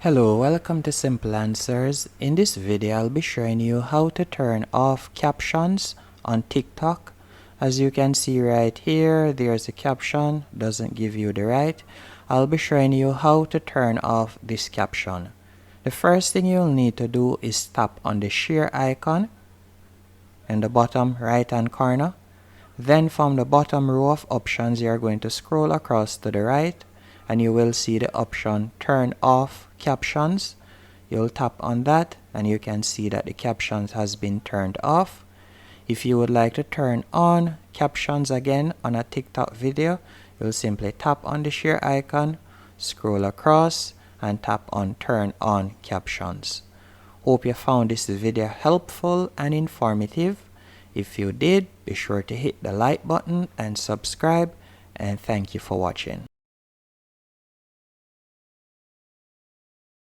Hello, welcome to Simple Answers. In this video, I'll be showing you how to turn off captions on TikTok. As you can see right here, there's a caption, doesn't give you the right. I'll be showing you how to turn off this caption. The first thing you'll need to do is tap on the share icon in the bottom right hand corner. Then from the bottom row of options, you're going to scroll across to the right and you will see the option turn off captions. You'll tap on that and you can see that the captions has been turned off. If you would like to turn on captions again on a TikTok video, you'll simply tap on the share icon, scroll across and tap on turn on captions. Hope you found this video helpful and informative. If you did, be sure to hit the like button and subscribe, and thank you for watching.